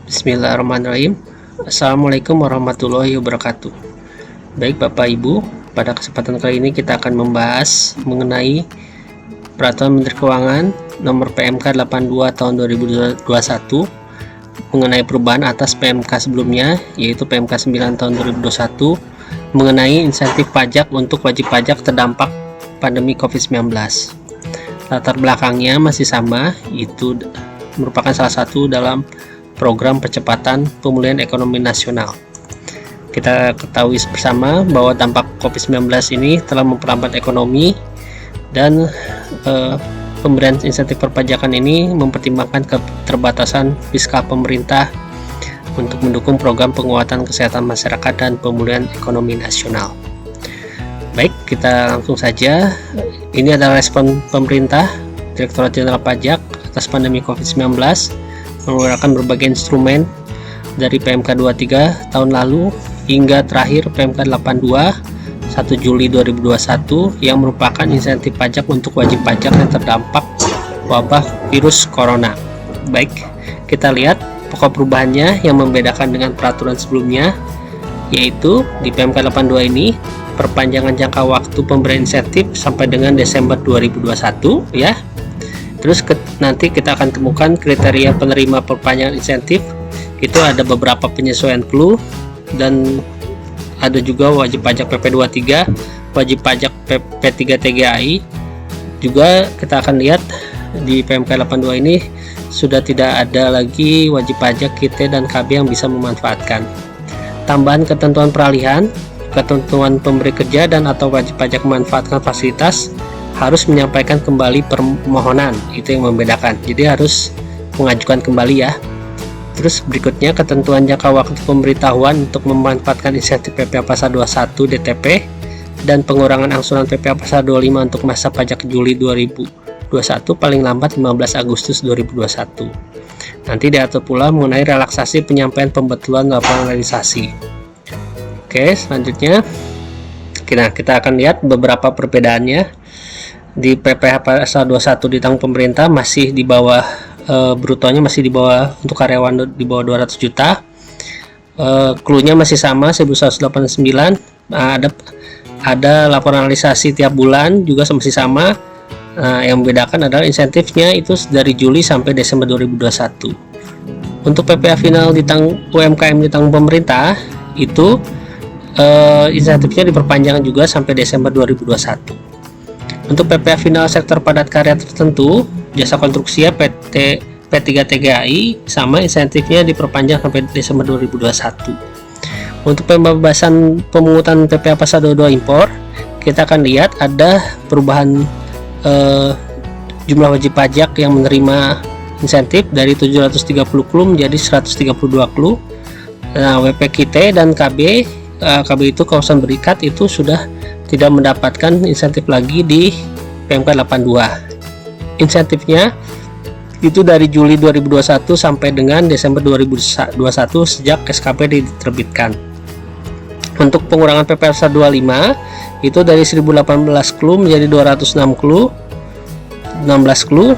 Bismillahirrahmanirrahim. Assalamualaikum warahmatullahi wabarakatuh. Baik Bapak Ibu, pada kesempatan kali ini kita akan membahas mengenai Peraturan Menteri Keuangan Nomor PMK 82 Tahun 2021 mengenai perubahan atas PMK sebelumnya, yaitu PMK 9 Tahun 2021 mengenai insentif pajak untuk wajib pajak terdampak pandemi COVID-19. Latar belakangnya masih sama, itu merupakan salah satu dalam program percepatan pemulihan ekonomi nasional. Kita ketahui bersama bahwa dampak COVID-19 ini telah memperlambat ekonomi dan pemberian insentif perpajakan ini mempertimbangkan keterbatasan fiskal pemerintah untuk mendukung program penguatan kesehatan masyarakat dan pemulihan ekonomi nasional. Baik, kita langsung saja. Ini adalah respon pemerintah Direktorat Jenderal Pajak atas pandemi COVID-19 mengeluarkan berbagai instrumen dari PMK 23 tahun lalu hingga terakhir PMK 82 1 Juli 2021 yang merupakan insentif pajak untuk wajib pajak yang terdampak wabah virus corona. Baik, kita lihat pokok perubahannya yang membedakan dengan peraturan sebelumnya, yaitu di PMK 82 ini perpanjangan jangka waktu pemberian insentif sampai dengan Desember 2021 ya. Terus nanti kita akan temukan kriteria penerima perpanjangan insentif. Itu ada beberapa penyesuaian clue dan ada juga wajib pajak PP23, wajib pajak P3 TGAI. Juga kita akan lihat di PMK 82 ini sudah tidak ada lagi wajib pajak KT dan KB yang bisa memanfaatkan. Tambahan ketentuan peralihan, ketentuan pemberi kerja dan atau wajib pajak memanfaatkan fasilitas harus menyampaikan kembali permohonan, itu yang membedakan. Jadi harus mengajukan kembali ya. Terus berikutnya ketentuan jangka waktu pemberitahuan untuk memanfaatkan insentif PPh Pasar 21 DTP dan pengurangan angsuran PPh Pasar 25 untuk masa pajak Juli 2021 paling lambat 15 Agustus 2021. Nanti diatur pula mengenai relaksasi penyampaian pembetulan laporan realisasi. Oke, selanjutnya kita akan lihat beberapa perbedaannya. Di PPh Pasar 21 ditanggung pemerintah masih di bawah brutonya masih di bawah, untuk karyawan di bawah 200 juta. Cluenya masih sama 1189. Ada laporan realisasi tiap bulan juga masih sama. Yang membedakan adalah insentifnya itu dari Juli sampai Desember 2021. Untuk PPh final UMKM ditanggung pemerintah itu insentifnya diperpanjang juga sampai Desember 2021. Untuk PPh final sektor padat karya tertentu, jasa konstruksi P3 TGAI sama insentifnya diperpanjang sampai Desember 2021. Untuk pembebasan pemungutan PPh Pasar 22 impor, kita akan lihat ada perubahan jumlah wajib pajak yang menerima insentif dari 730 clue menjadi 132 clue. Nah, WPKT dan KB itu kawasan berikat itu sudah tidak mendapatkan insentif lagi di PMK 82. Insentifnya itu dari Juli 2021 sampai dengan Desember 2021 sejak SKP diterbitkan. Untuk pengurangan PPh Pasar 25 itu dari 1018 clue menjadi 206 clue. 16 clue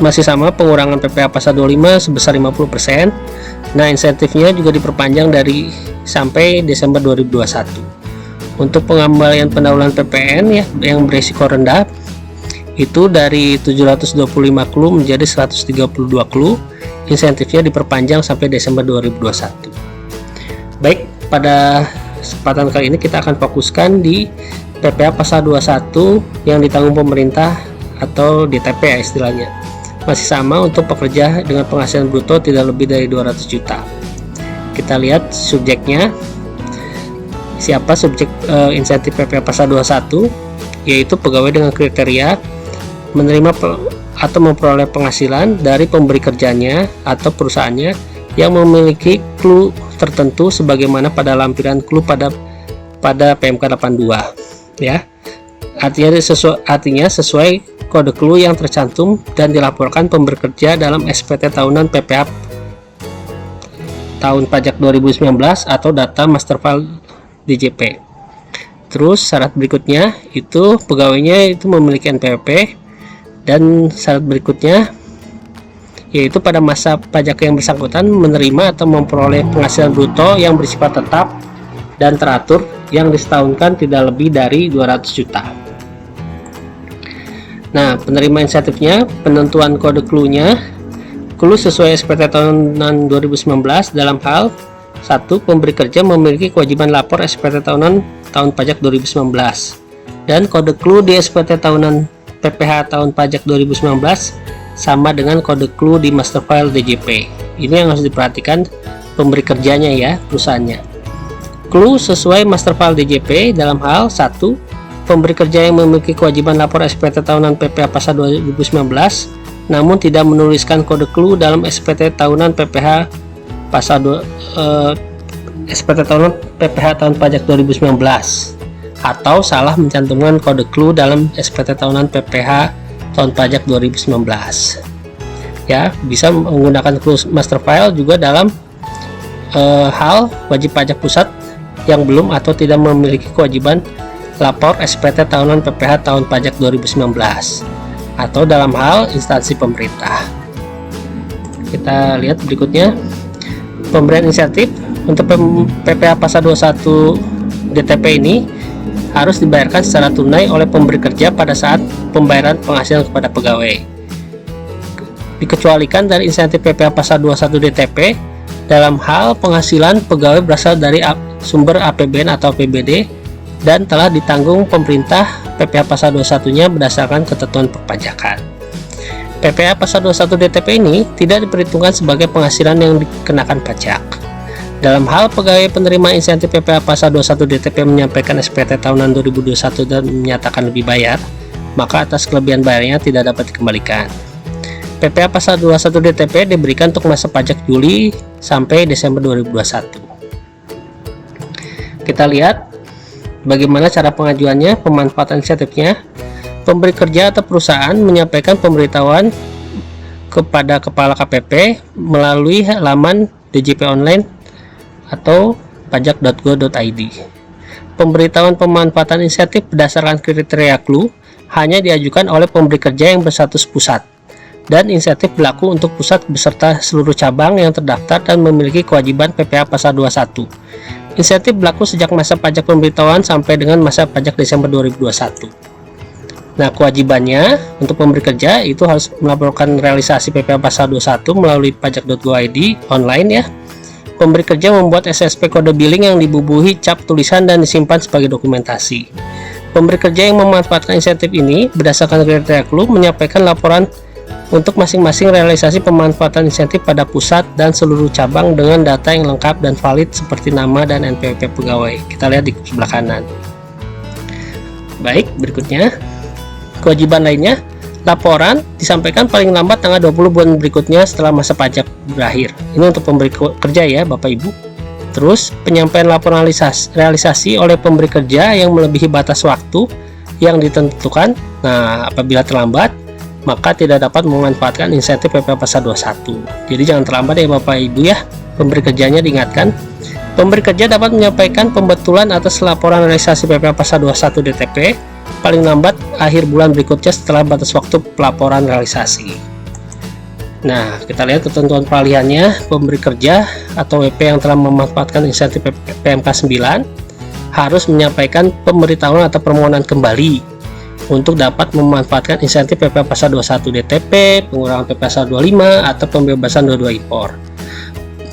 masih sama pengurangan PPh Pasar 25 sebesar 50%. Nah, insentifnya juga diperpanjang dari sampai Desember 2021. Untuk pengembalian pendahuluan PPN ya yang berisiko rendah itu dari 725 clue menjadi 132 clue, insentifnya diperpanjang sampai Desember 2021. Baik, pada kesempatan kali ini kita akan fokuskan di PPh Pasar 21 yang ditanggung pemerintah atau DTP ya istilahnya. Masih sama untuk pekerja dengan penghasilan bruto tidak lebih dari 200 juta. Kita lihat subjeknya. Siapa subjek insentif PPh Pasar 21, yaitu pegawai dengan kriteria menerima atau memperoleh penghasilan dari pemberi kerjanya atau perusahaannya yang memiliki clue tertentu sebagaimana pada lampiran clue pada PMK 82 ya. Artinya sesuai kode clue yang tercantum dan dilaporkan pemberi kerja dalam SPT tahunan PPh tahun pajak 2019 atau data master file DJP. Terus syarat berikutnya itu pegawainya itu memiliki NPWP, dan syarat berikutnya yaitu pada masa pajak yang bersangkutan menerima atau memperoleh penghasilan bruto yang bersifat tetap dan teratur yang disetahunkan tidak lebih dari 200 juta. Nah, penerima insentifnya, penentuan kode clue-nya. Clue sesuai SPT tahunan 2019 dalam hal 1. Pemberi kerja memiliki kewajiban lapor SPT tahunan tahun pajak 2019 dan kode clue di SPT tahunan PPh tahun pajak 2019 sama dengan kode clue di master file DJP. Ini yang harus diperhatikan pemberi kerjanya ya, perusahaannya. Clue sesuai master file DJP dalam hal 1. Pemberi kerja yang memiliki kewajiban lapor SPT tahunan PPh pasal 2019 namun tidak menuliskan kode clue dalam SPT tahunan PPh pasal SPT tahunan PPh tahun pajak 2019 atau salah mencantumkan kode clue dalam SPT tahunan PPh tahun pajak 2019. Ya, bisa menggunakan clue master file juga dalam hal wajib pajak pusat yang belum atau tidak memiliki kewajiban lapor SPT tahunan PPh tahun pajak 2019 atau dalam hal instansi pemerintah. Kita lihat berikutnya, pemberian insentif untuk PPh pasal 21 DTP ini harus dibayarkan secara tunai oleh pemberi kerja pada saat pembayaran penghasilan kepada pegawai. Dikecualikan dari insentif PPh pasal 21 DTP dalam hal penghasilan pegawai berasal dari sumber APBN atau APBD dan telah ditanggung pemerintah PPh pasal 21-nya berdasarkan ketentuan perpajakan. PPh pasal 21 DTP ini tidak diperhitungkan sebagai penghasilan yang dikenakan pajak. Dalam hal pegawai penerima insentif PPh pasal 21 DTP menyampaikan SPT tahunan 2021 dan menyatakan lebih bayar, maka atas kelebihan bayarnya tidak dapat dikembalikan. PPh pasal 21 DTP diberikan untuk masa pajak Juli sampai Desember 2021. Kita lihat bagaimana cara pengajuannya, pemanfaatan insentifnya. Pemberi kerja atau perusahaan menyampaikan pemberitahuan kepada Kepala KPP melalui halaman DJP online atau pajak.go.id. Pemberitahuan pemanfaatan insentif berdasarkan kriteria clue hanya diajukan oleh pemberi kerja yang berstatus pusat, dan insentif berlaku untuk pusat beserta seluruh cabang yang terdaftar dan memiliki kewajiban PPh pasal 21. Insentif berlaku sejak masa pajak pemberitahuan sampai dengan masa pajak Desember 2021. Nah, kewajibannya untuk pemberi kerja itu harus melaporkan realisasi PPh pasal 21 melalui pajak.go.id online ya. Pemberi kerja membuat SSP kode billing yang dibubuhi cap tulisan dan disimpan sebagai dokumentasi. Pemberi kerja yang memanfaatkan insentif ini berdasarkan kriteria clue menyampaikan laporan untuk masing-masing realisasi pemanfaatan insentif pada pusat dan seluruh cabang dengan data yang lengkap dan valid seperti nama dan NPWP pegawai. Kita lihat di sebelah kanan. Baik, berikutnya kewajiban lainnya, laporan disampaikan paling lambat tanggal 20 bulan berikutnya setelah masa pajak berakhir. Ini untuk pemberi kerja ya Bapak Ibu. Terus penyampaian laporan realisasi oleh pemberi kerja yang melebihi batas waktu yang ditentukan. Nah, apabila terlambat maka tidak dapat memanfaatkan insentif PPh pasal 21. Jadi jangan terlambat ya Bapak Ibu ya. Pemberi kerjanya diingatkan. Pemberi kerja dapat menyampaikan pembetulan atas laporan realisasi PPh pasal 21 DTP paling lambat akhir bulan berikutnya setelah batas waktu pelaporan realisasi. Nah, kita lihat ketentuan peralihannya. Pemberi kerja atau WP yang telah memanfaatkan insentif PMK 9 harus menyampaikan pemberitahuan atau permohonan kembali untuk dapat memanfaatkan insentif PPh pasal 21 DTP, pengurangan PPh pasal 25 atau pembebasan 22 impor.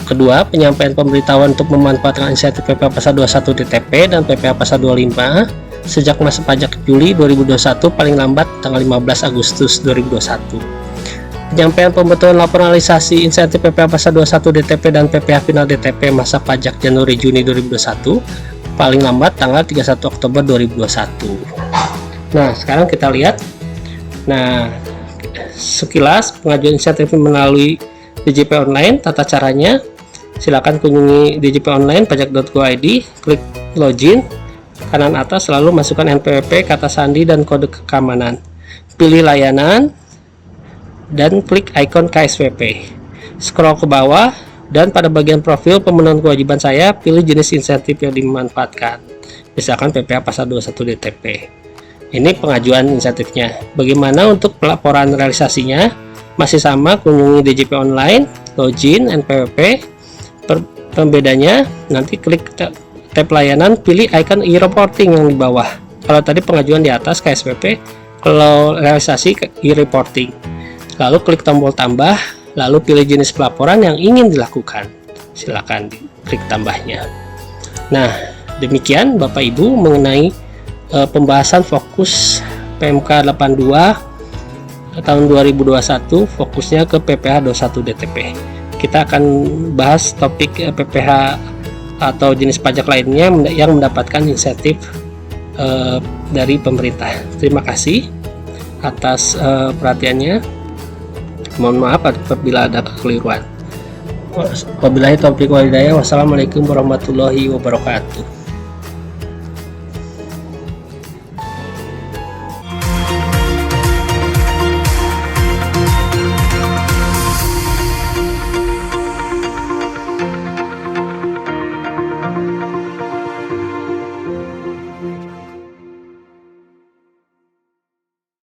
Kedua, penyampaian pemberitahuan untuk memanfaatkan insentif PPh pasal 21 DTP dan PPh pasal 25 sejak masa pajak Juli 2021 paling lambat tanggal 15 Agustus 2021. Penyampaian pembetulan laporan realisasi insentif PPh pasal 21 DTP dan PPh final DTP masa pajak Januari-Juni 2021 paling lambat tanggal 31 Oktober 2021. Nah, sekarang kita lihat. Nah, sekilas pengajuan insentif melalui DJP online, tata caranya. Silakan kunjungi DJP online pajak.go.id, klik login. Kanan atas selalu masukkan NPWP, kata sandi, dan kode keamanan. Pilih layanan dan klik ikon KSWP. Scroll ke bawah dan pada bagian profil pemenuhan kewajiban saya, pilih jenis insentif yang dimanfaatkan. Misalkan PPh pasal 21 DTP. Ini pengajuan insentifnya. Bagaimana untuk pelaporan realisasinya? masih sama, kunjungi DJP online, login, NPWP. Pembedanya nanti klik tab layanan, pilih icon e-reporting yang di bawah. Kalau tadi pengajuan di atas KSPP, kalau realisasi e-reporting. Lalu klik tombol tambah, lalu pilih jenis pelaporan yang ingin dilakukan. Silakan klik tambahnya. Nah, demikian Bapak Ibu mengenai pembahasan fokus PMK 82 tahun 2021, fokusnya ke PPh 21 DTP. Kita akan bahas topik PPh atau jenis pajak lainnya yang mendapatkan insentif dari pemerintah. Terima kasih atas perhatiannya. Mohon maaf apabila ada kekeliruan. Wabillahi taufiq wal hidayah. Wassalamualaikum warahmatullahi wabarakatuh.